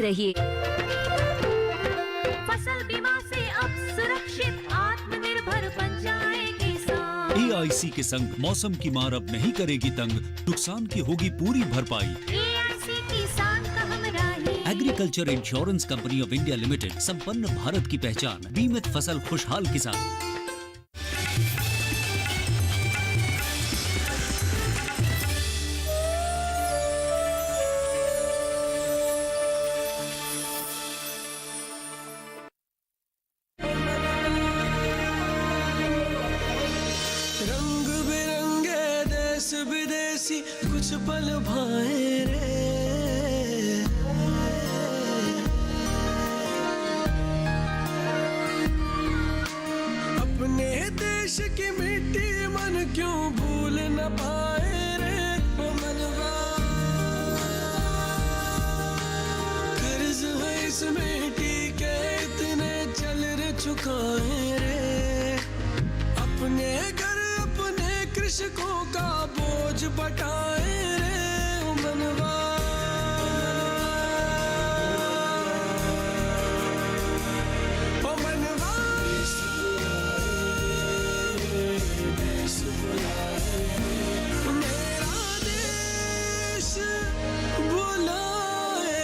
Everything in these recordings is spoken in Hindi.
रहिए। फसल बीमा से अब सुरक्षित आत्मनिर्भर बन जाए किसान। AIC के संग मौसम की मार अब नहीं करेगी तंग, नुकसान की होगी पूरी भरपाई। AIC किसान का हमराही। Agriculture insurance company of India limited, संपन्न भारत की पहचान, बीमित फसल खुशहाल किसान। रंग बिरंगे देश विदेशी कुछ पल भाए रे, अपने देश की मिट्टी मन क्यों भूल न पाए रे। ओ मनवा कर्ज है इस मिट्टी के इतने चल रे चुकाए रे, अपने घर अपने कृषकों का बोझ बटाए रे। ओ मनवा ओ मनवा देश बुलाए, मेरा देश बुलाए,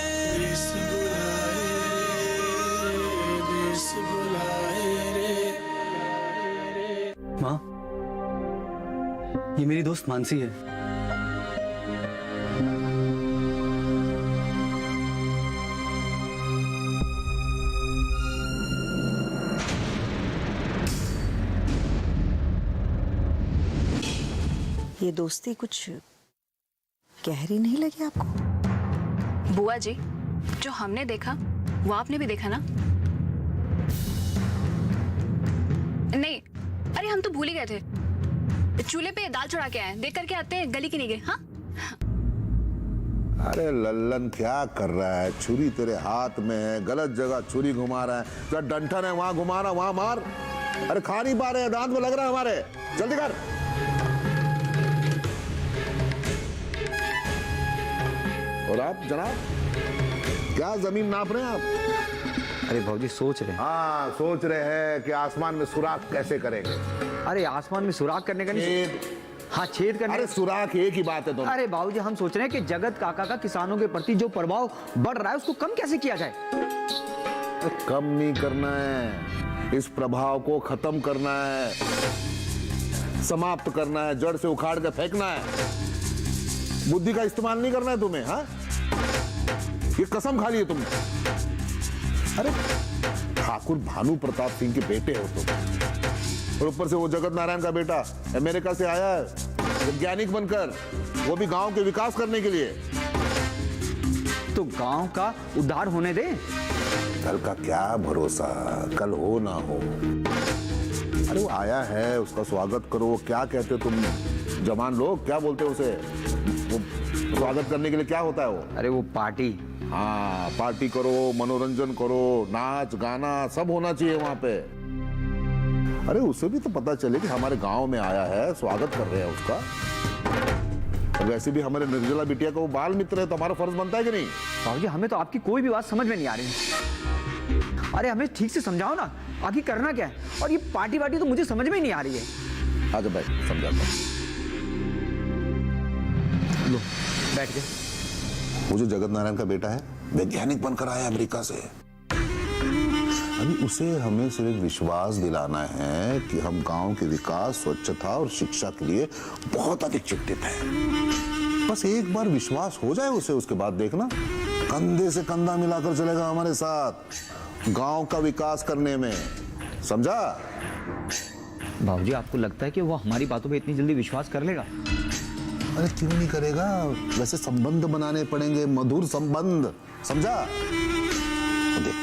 देश बुलाए रे। माँ, ये मेरी दोस्त मानसी है। ये दोस्ती कुछ गहरी नहीं लगी आपको? बुआ जी, जो हमने देखा वो आपने भी देखा ना? नहीं, अरे हम तो भूल ही गए थे। चूल्हे पे दाल चढ़ा के आए, देख करके आते हैं, गली की नहीं गए। हाँ, अरे लल्लन क्या कर रहा है? छुरी तेरे हाथ में है, गलत जगह छुरी घुमा रहा है। तो डंठन है वहां घुमा रहा, वहां मार। अरे खा नहीं पा रहे हैं, दांत में लग रहा है हमारे। जल्दी कर। और आप जनाब क्या जमीन नाप रहे हैं आप? अरे भाऊजी सोच रहे हैं। हाँ, सोच रहे हैं कि आसमान में सुराख कैसे करेंगे। अरे आसमान में सुराख करने का नहीं। छेद। हाँ, छेद करने। अरे सुराख एक ही बात है दोनों। अरे बाबूजी, हम सोच रहे हैं कि जगत काका का किसानों के प्रति जो प्रभाव बढ़ रहा है उसको कम कैसे किया जाए। कम नहीं करना है, इस प्रभाव को खत्म करना है, समाप्त करना है, जड़ से उखाड़ के फेंकना है। बुद्धि का इस्तेमाल नहीं करना है तुम्हें। हाँ, ये कसम खा ली है तुमने। अरे ठाकुर भानु प्रताप सिंह के बेटे हो तुम, और ऊपर से वो जगत नारायण का बेटा अमेरिका से आया है वैज्ञानिक बनकर, वो भी गांव के विकास करने के लिए। तो गांव का उद्धार होने दे। कल का क्या भरोसा, कल हो ना हो। अरे वो आया है, उसका स्वागत करो। क्या कहते हो तुम जवान लोग, क्या बोलते हो उसे? वो स्वागत करने के लिए क्या होता है वो? अरे वो पार्टी। हाँ, पार्टी करो, मनोरंजन करो, नाच गाना सब होना चाहिए वहां पे। अरे उसे भी तो पता चले कि हमारे गांव में आया है, स्वागत कर रहे हैं उसका। वैसे भी हमारे निर्जला बिटिया का वो बाल मित्र है, तो हमारा फर्ज बनता है कि नहीं? बाबूजी, हमें तो आपकी कोई भी बात समझ में नहीं आ रही। अरे हमें ठीक से समझाओ ना, आगे करना क्या है। और ये पार्टी वार्टी तो मुझे समझ में ही नहीं आ रही है। आजा भाई, समझाता हूं। लो बैठ गए। वो जो जगत नारायण का बेटा है, वैज्ञानिक बनकर आया अमेरिका से। अभी उसे हमें सिर्फ विश्वास दिलाना है कि हम गांव के विकास, स्वच्छता और शिक्षा के लिए बहुत अधिक चिंतित हैं। बस एक बार विश्वास हो जाए उसे, उसके बाद देखना कंधे से कंधा मिलाकर चलेगा हमारे साथ गांव का विकास करने में। समझा? बाबूजी, आपको लगता है कि वो हमारी बातों पे इतनी जल्दी विश्वास कर लेगा? अरे क्यों नहीं करेगा? वैसे संबंध बनाने पड़ेंगे, मधुर संबंध। समझा? तो देख,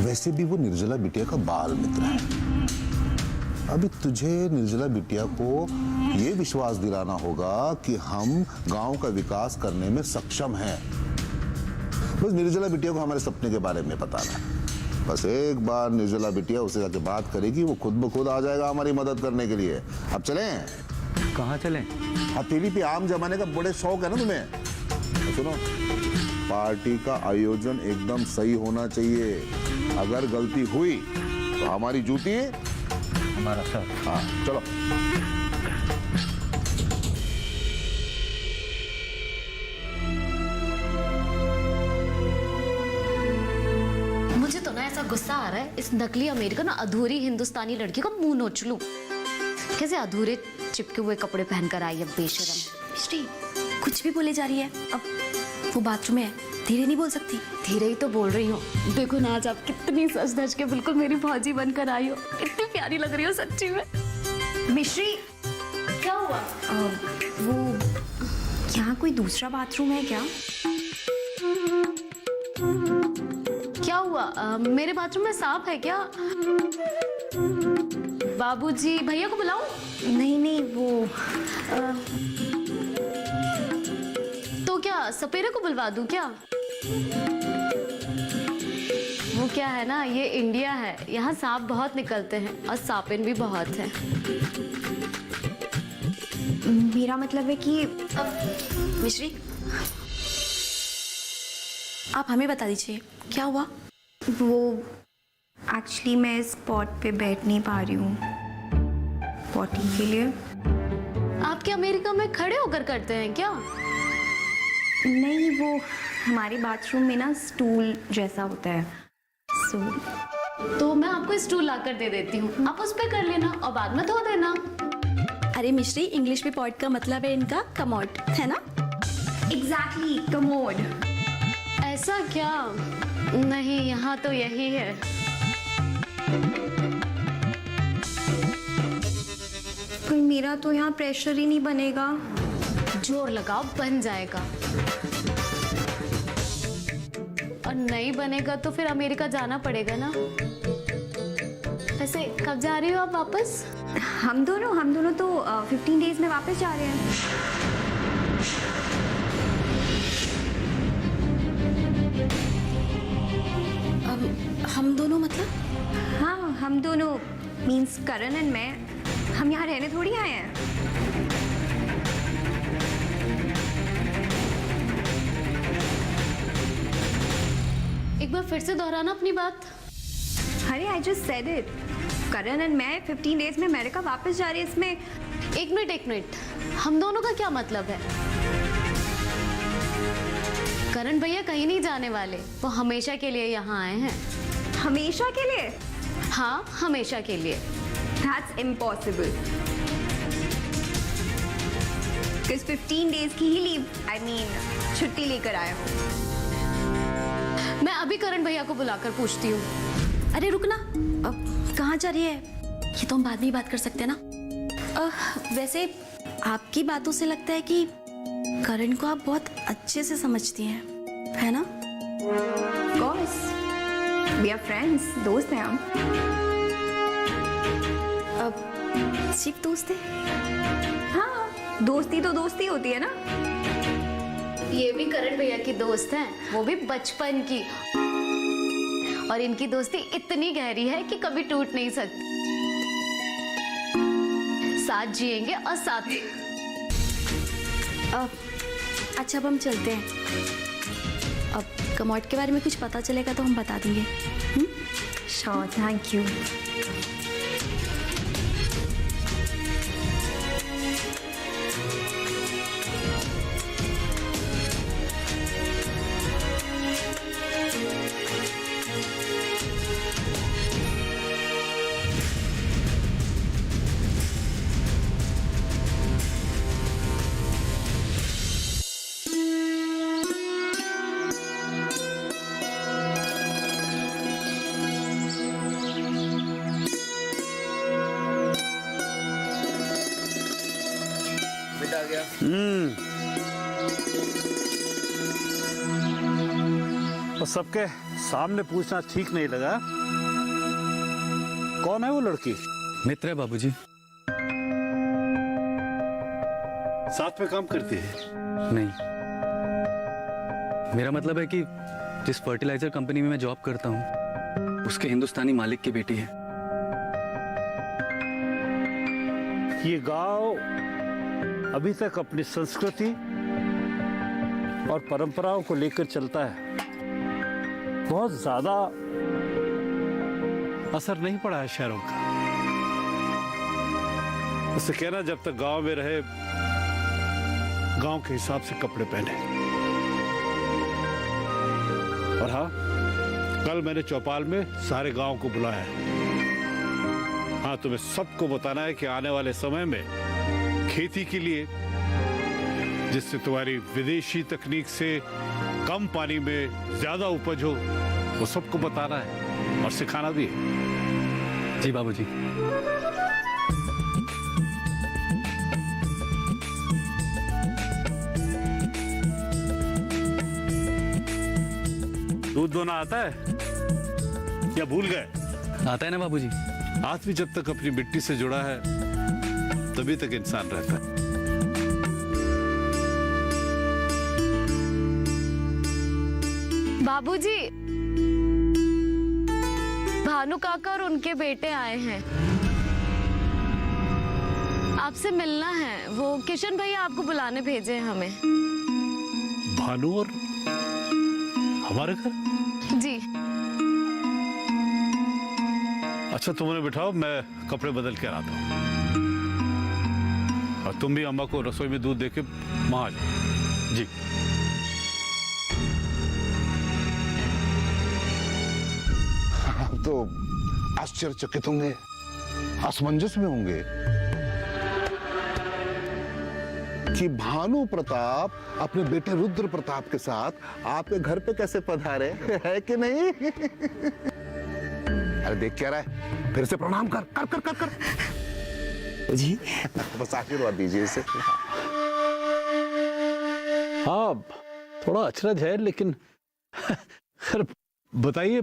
वैसे भी वो निर्जला बिटिया का बाल मित्र है। अभी तुझे निर्जला बिटिया को ये विश्वास दिलाना होगा कि हम गांव का विकास करने में सक्षम हैं। बस निर्जला बिटिया को हमारे सपने के बारे में बताना है। बस एक बार निर्जला बिटिया उससे जाके बात करेगी, वो खुद ब खुद आ जाएगा हमारी मदद करने के लिए। अब चलें? कहाँ चलें? हथेली पे आम जमाने का बड़े शौक है ना तुम्हें? सुनो, पार्टी का आयोजन एकदम सही होना चाहिए। अगर गलती हुई तो हमारी जूती हमारा सर। हाँ चलो। मुझे तो ना ऐसा गुस्सा आ रहा है इस नकली अमेरिकन अधूरी हिंदुस्तानी लड़की को मुंह नोच लूं। कैसे अधूरे चिपके हुए कपड़े पहनकर आई है बेशरम। श्री कुछ भी बोले जा रही है। अब वो बाथरूम में है, धीरे नहीं बोल सकती। धीरे ही तो बोल रही हूँ। देखो ना आज आप कितनी सज धज के बिल्कुल मेरी फौजी बनकर आई हो। इतनी प्यारी लग रही हो सच्ची में। मिश्री क्या हुआ? वो यहाँ कोई दूसरा बाथरूम है क्या? क्या हुआ? मेरे बाथरूम में सांप है क्या? बाबूजी भैया को बुलाऊं? नहीं नहीं वो तो क्या सपेरे को बुलवा दूं क्या? वो क्या है ना, ये इंडिया है, यहाँ सांप बहुत निकलते हैं और सांपिन भी बहुत हैं। मेरा मतलब है कि मिश्री आप हमें बता दीजिए क्या हुआ। वो एक्चुअली मैं इस स्पॉट पे बैठ नहीं पा रही हूँ पॉटी के लिए। आप क्या अमेरिका में खड़े होकर करते हैं क्या? नहीं वो हमारे बाथरूम में ना स्टूल जैसा होता है। तो मैं आपको स्टूल लाकर दे देती हूँ, आप उस पे कर लेना और बाद में धो देना। अरे मिश्री इंग्लिश में पॉट का मतलब है इनका कमोड, है ना? Exactly commode. ऐसा क्या? नहीं यहाँ तो यही है। पर मेरा तो यहाँ प्रेशर ही नहीं बनेगा। जोर लगाओ बन जाएगा, और नहीं बनेगा तो फिर अमेरिका जाना पड़ेगा ना। वैसे कब जा रही हो आप वापस? हम दोनों तो 15 डेज में वापस जा रहे हैं। हम दोनों मतलब? हाँ हम दोनों मीन्स करण एंड मैं, हम यहाँ रहने थोड़ी आए हैं। एक बार फिर से दोहराना अपनी बात। अरे I just said it. Karan and मैं 15 डेज में अमेरिका वापस जा रही है। इसमें एक मिनट, हम दोनों का क्या मतलब है? करण भैया कहीं नहीं जाने वाले, वो हमेशा के लिए यहाँ आए हैं। हमेशा के लिए? हाँ हमेशा के लिए। That's impossible. Because 15 days की ही लीव, I mean छुट्टी लेकर आया हूँ। मैं अभी करण भैया को बुलाकर पूछती हूँ। अरे रुकना, अब कहाँ जा रही है? ये तो हम बाद में ही बात कर सकते हैं ना। वैसे आपकी बातों से लगता है कि करण को आप बहुत अच्छे से समझती हैं, है ना? Of course, we are friends, दोस्त हैं हम। अब सिर्फ दोस्त है? हाँ, दोस्ती तो दोस्ती होती है ना। ये भी करण भैया की दोस्त हैं, वो भी बचपन की, और इनकी दोस्ती इतनी गहरी है कि कभी टूट नहीं सकती। साथ जिएंगे और साथ। अच्छा अब हम चलते हैं। अब कमोड के बारे में कुछ पता चलेगा तो हम बता देंगे। Sure, thank you. और सबके सामने पूछना ठीक नहीं लगा। कौन है वो लड़की? मित्र है बाबूजी। साथ में काम करती है? नहीं, मेरा मतलब है कि जिस फर्टिलाइजर कंपनी में मैं जॉब करता हूँ उसके हिंदुस्तानी मालिक की बेटी है। ये गांव अभी तक अपनी संस्कृति और परंपराओं को लेकर चलता है, बहुत ज्यादा असर नहीं पड़ा है शहरों का। उससे कहना जब तक गांव में रहे गांव के हिसाब से कपड़े पहने। और हाँ, कल मैंने चौपाल में सारे गांव को बुलाया है। हाँ, तुम्हें सबको बताना है कि आने वाले समय में खेती के लिए, जिससे तुम्हारी विदेशी तकनीक से कम पानी में ज्यादा उपज हो, वो सबको बताना है और सिखाना भी है। जी बाबूजी। दूध दोना आता है या भूल गए? आता है ना बाबूजी। आदमी जब तक अपनी मिट्टी से जुड़ा है तभी तक इंसान रहता है। बाबूजी, भानु काका और उनके बेटे आए हैं, आपसे मिलना है। वो किशन भैया आपको बुलाने भेजे हैं हमें। भानु और हमारे घर? जी। अच्छा, तुम उन्हें बिठाओ, मैं कपड़े बदल के आता हूँ। और तुम भी अम्मा को रसोई में दूध देके वहां आ जाओ। जी। आप तो आश्चर्यचकित होंगे, असमंजस में होंगे कि भानु प्रताप अपने बेटे रुद्र प्रताप के साथ आपके घर पे कैसे पधारे, है कि नहीं? अरे देख क्या रहा है, फिर से प्रणाम कर कर कर कर कर जी बस आशीर्वाद दीजिए इसे। हाँ, थोड़ा अचरज है, लेकिन बताइए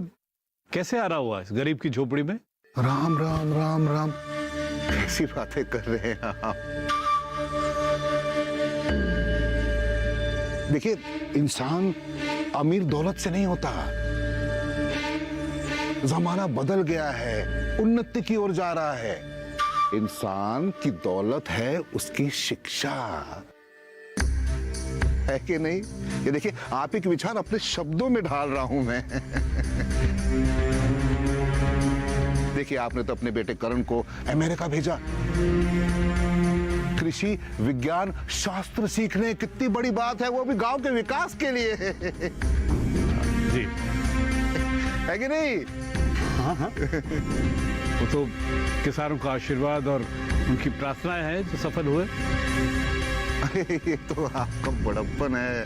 कैसे आ रहा हुआ इस गरीब की झोपड़ी में? राम राम राम राम, कैसी बातें कर रहे हैं आप? देखिए, इंसान अमीर दौलत से नहीं होता। जमाना बदल गया है, उन्नति की ओर जा रहा है। इंसान की दौलत है उसकी शिक्षा, है कि नहीं? ये देखिए, आप ही के विचार अपने शब्दों में ढाल रहा हूं मैं। देखिए, आपने तो अपने बेटे करण को अमेरिका भेजा कृषि विज्ञान शास्त्र सीखने। कितनी बड़ी बात है, वो भी गांव के विकास के लिए। जी, है कि नहीं? हाँ हाँ। वो तो किसानों का आशीर्वाद और उनकी प्रार्थनाएं हैं जो सफल हुए। अरे ये तो आपका बड़प्पन है।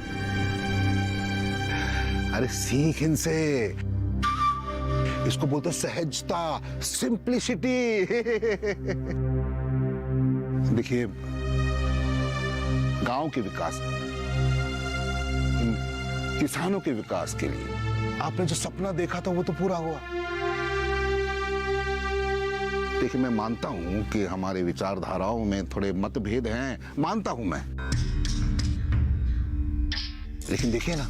अरे सीख इनसे, इसको बोलते सहजता, सिंप्लिसिटी। देखिए, गांव के विकास, किसानों के विकास के लिए आपने जो सपना देखा था वो तो पूरा हुआ। देखिए, मैं मानता हूं कि हमारे विचारधाराओं में थोड़े मतभेद हैं, मानता हूं मैं, लेकिन देखिए ना,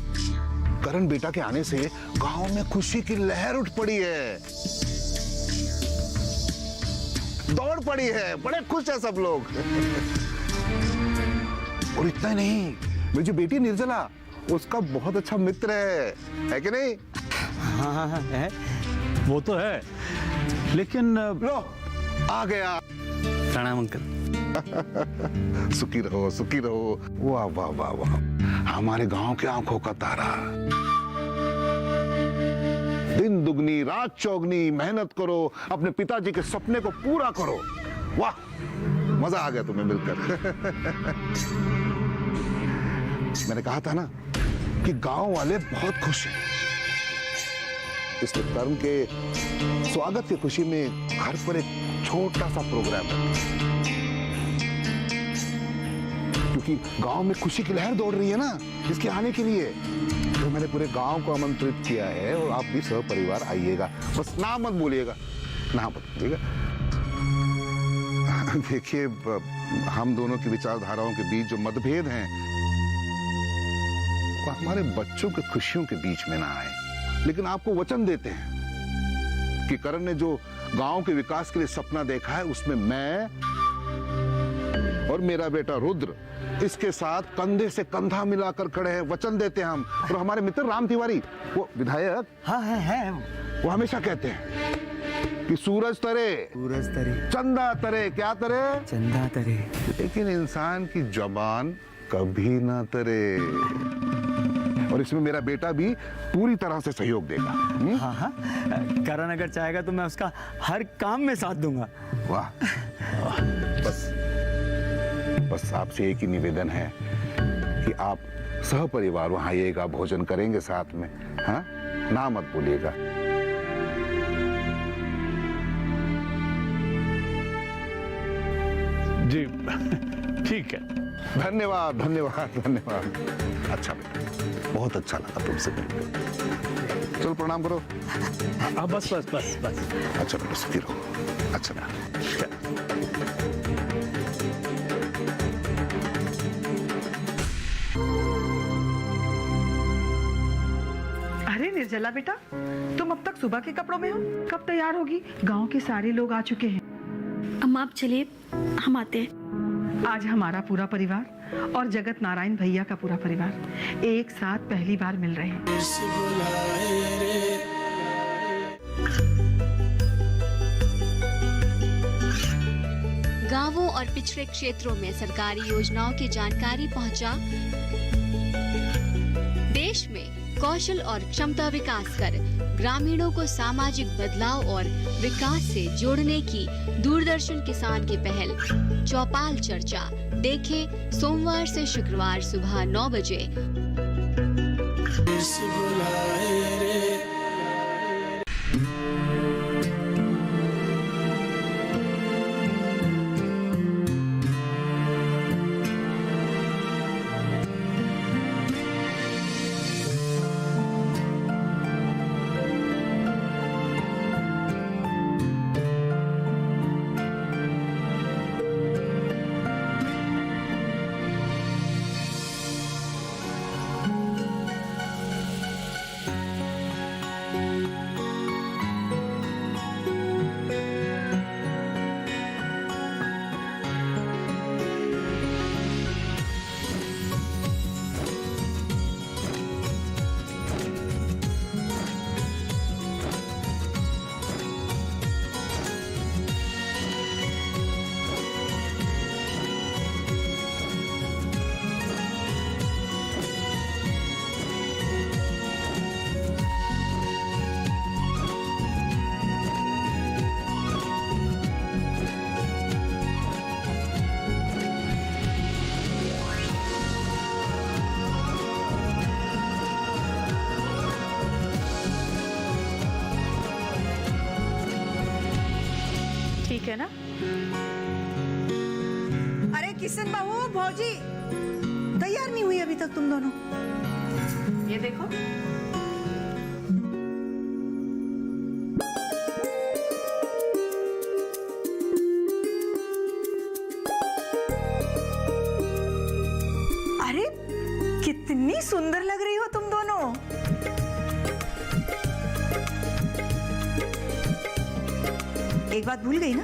करण बेटा के आने से गांव में खुशी की लहर उठ पड़ी है, दौड़ पड़ी है, बड़े खुश है सब लोग। और इतना ही नहीं, मेरी जो बेटी निर्जला, उसका बहुत अच्छा मित्र है कि नहीं? हाँ हाँ हाँ है। वो तो है, लेकिन लो आ गया। प्रणाम अंकल। सुखी रहो, सुखी रहो। वाह वाह वाह वाह, हमारे गांव के आंखों का तारा। दिन दुगनी रात चौगनी मेहनत करो, अपने पिताजी के सपने को पूरा करो। वाह, मजा आ गया तुम्हें मिलकर। मैंने कहा था ना कि गांव वाले बहुत खुश हैं। इसलिए करण के स्वागत की खुशी में घर पर एक छोटा सा प्रोग्राम है, क्योंकि गांव में खुशी की लहर दौड़ रही है ना, इसके आने के लिए। तो मैंने पूरे गांव को आमंत्रित किया है, और आप भी सब परिवार आइएगा। बस नाम मत भूलिएगा, नाम मत भूलिएगा। देखिए, हम दोनों की विचारधाराओं के बीच जो मतभेद हैं, वो हमारे बच्चों के खुशियों के बीच में ना आए। लेकिन आपको वचन देते हैं कि करण ने जो गांव के विकास के लिए सपना देखा है, उसमें मैं और मेरा बेटा रुद्र इसके साथ कंधे से कंधा मिलाकर खड़े हैं, वचन देते हैं हम। और हमारे मित्र राम तिवारी, वो विधायक, हाँ है वो हमेशा कहते हैं कि सूरज तरे, चंदा तरे, क्या तरे, चंदा तरे, लेकिन इंसान की जबान कभी ना तरे। और इसमें मेरा बेटा भी पूरी तरह से सहयोग देगा। हाँ, करण अगर चाहेगा तो मैं उसका हर काम में साथ दूंगा। वाह, बस आपसे एक ही निवेदन है कि आप सहपरिवार वहां आइएगा, भोजन करेंगे साथ में। हाँ, ना मत बोलिएगा। जी ठीक है। धन्यवाद धन्यवाद धन्यवाद। अच्छा बेटा, बहुत अच्छा लगा तुमसे मिलकर। चलो प्रणाम करो। बस बस बस बस। अच्छा बेटा, सुखी रहो। अच्छा बेटा। अरे निर्जला बेटा, तुम अब तक सुबह के कपड़ों में हो, कब तैयार होगी? गांव के सारे लोग आ चुके हैं। अम्मा आप चलिए, हम आते हैं। आज हमारा पूरा परिवार और जगत नारायण भैया का पूरा परिवार एक साथ पहली बार मिल रहे हैं। गांवों और पिछड़े क्षेत्रों में सरकारी योजनाओं की जानकारी पहुंचा। देश में कौशल और क्षमता विकास कर ग्रामीणों को सामाजिक बदलाव और विकास से जोड़ने की दूरदर्शन किसान की पहल चौपाल चर्चा देखें सोमवार से शुक्रवार सुबह 9 बजे। ठीक है ना? अरे किशन बाबू, भौजी तैयार नहीं हुई अभी तक तुम दोनों। ये देखो, अरे कितनी सुंदर लग रही हो तुम दोनों। एक बात भूल गई ना?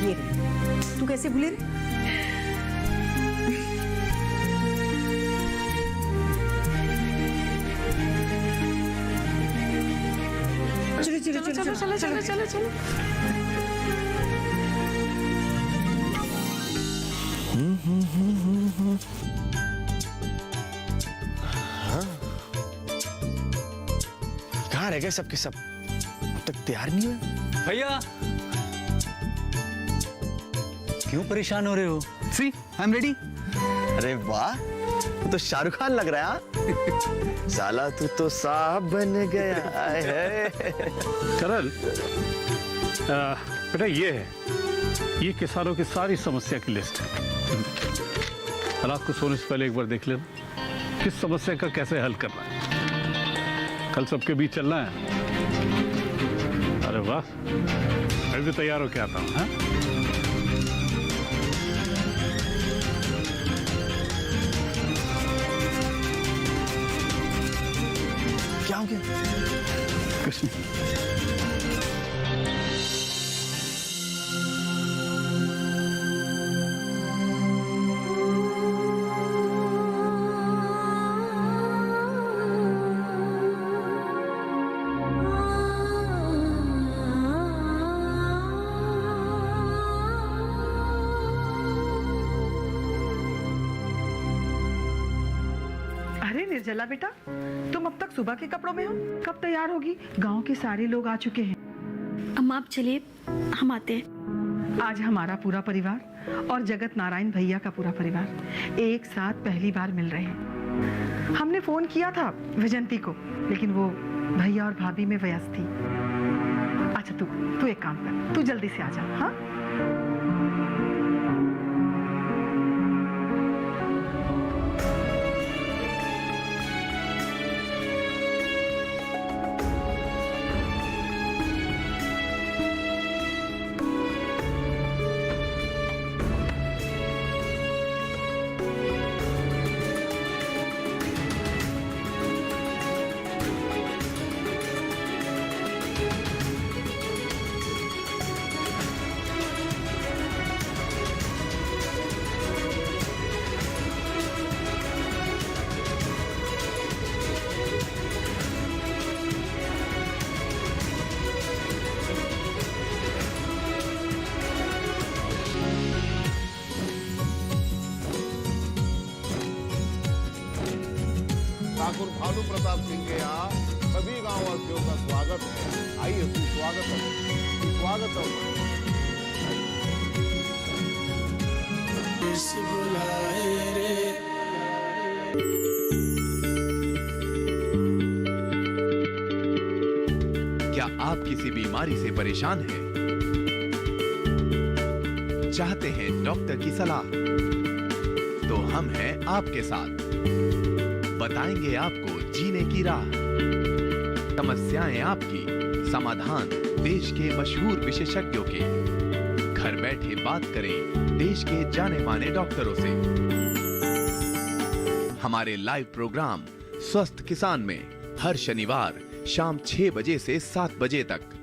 ये तू कैसे भूले रे? चलो चलो चलो चलो चलो चलो चलो। कहाँ रह गए सबके सब? अब तक तैयार नहीं हुए। भैया क्यों परेशान हो रहे हो? सी, आई एम रेडी। अरे वाह, तू तो शाहरुख खान लग रहा है। साला तू तो साहब बन गया है। करण, बेटा ये किसानों की सारी समस्या की लिस्ट है। रात को सोने से पहले एक बार देख लेना किस समस्या का कैसे हल करना है। कल सबके बीच चलना है। अरे वाह, मैं भी तैयार होके आता हूँ। हाँ? क्या हो गया? कुछ नहीं। निर्जला बेटा, तुम अब तक सुबह के कपड़ों में हो, कब तैयार होगी? गांव के सारे लोग आ चुके हैं। अम्मा आप चलिए, हम आते हैं। आज हमारा पूरा परिवार और जगत नारायण भैया का पूरा परिवार एक साथ पहली बार मिल रहे हैं। हमने फोन किया था विजंती को, लेकिन वो भैया और भाभी में व्यस्त थी। अच्छा तू एक काम कर, तू जल्दी से आ जा। हाँ ठाकुर भानु प्रताप सिंह के यहाँ सभी गांव वासियों का स्वागत है। आइए सुस्वागतम। क्या आप किसी बीमारी से परेशान हैं? चाहते हैं डॉक्टर की सलाह? तो हम हैं आपके साथ, बताएंगे आपको जीने की राह। समस्याएं आपकी, समाधान देश के मशहूर विशेषज्ञों के। घर बैठे बात करें देश के जाने माने डॉक्टरों से। हमारे लाइव प्रोग्राम स्वस्थ किसान में हर शनिवार शाम 6 बजे से 7 बजे तक।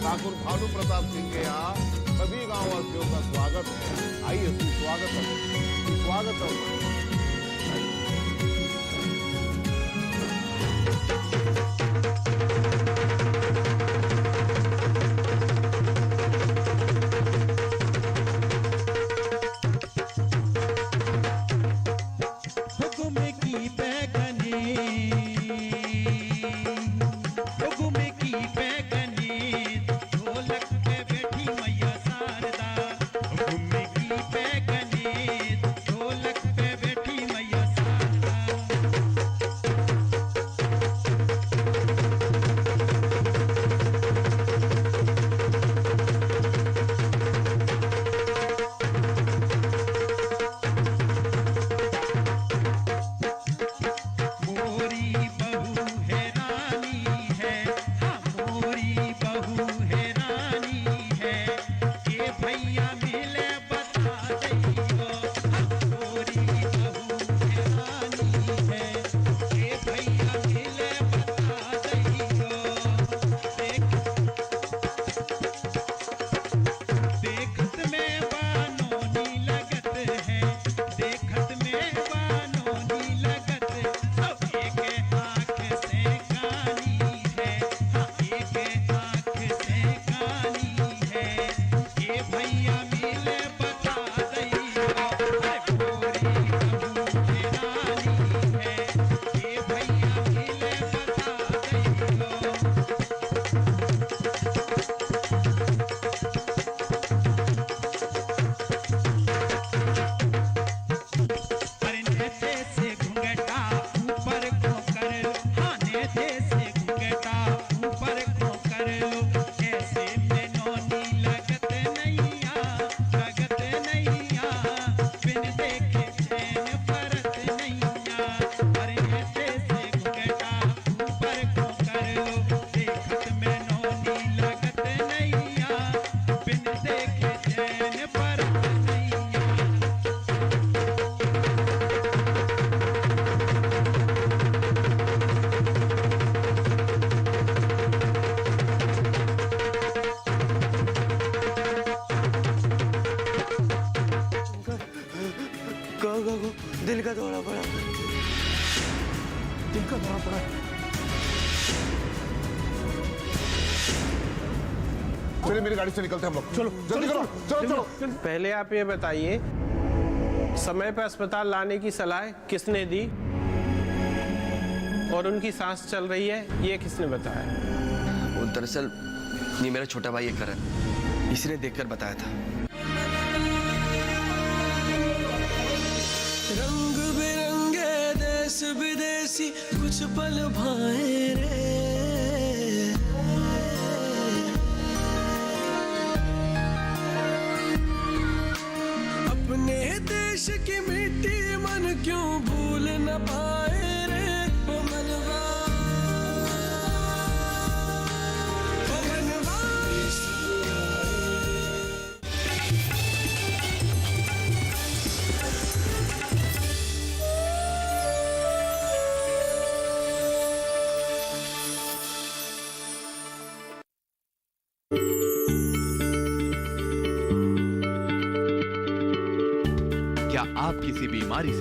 ठाकुर भानु प्रताप सिंह के यहाँ सभी गांव वासियों का स्वागत है। आइए सुस्वागतम। ढोलक पे दिल का दौरा पड़ा। दिल का दौरा पड़ा। चलिए मेरी गाड़ी से निकलते हैं हम लोग। चलो जल्दी करो, चलो चलो। पहले आप ये बताइए, समय पर अस्पताल लाने की सलाह किसने दी और उनकी सांस चल रही है ये किसने बताया? वो दरअसल ये मेरा छोटा भाई है करण, इसी ने देखकर बताया था। रंग बिरंगे देश विदेशी कुछ पल भाए रे, अपने देश की मिट्टी मन क्यों भूल न पाए रे, ओ मनवा, ओ मनवा। क्या आप किसी बीमारी से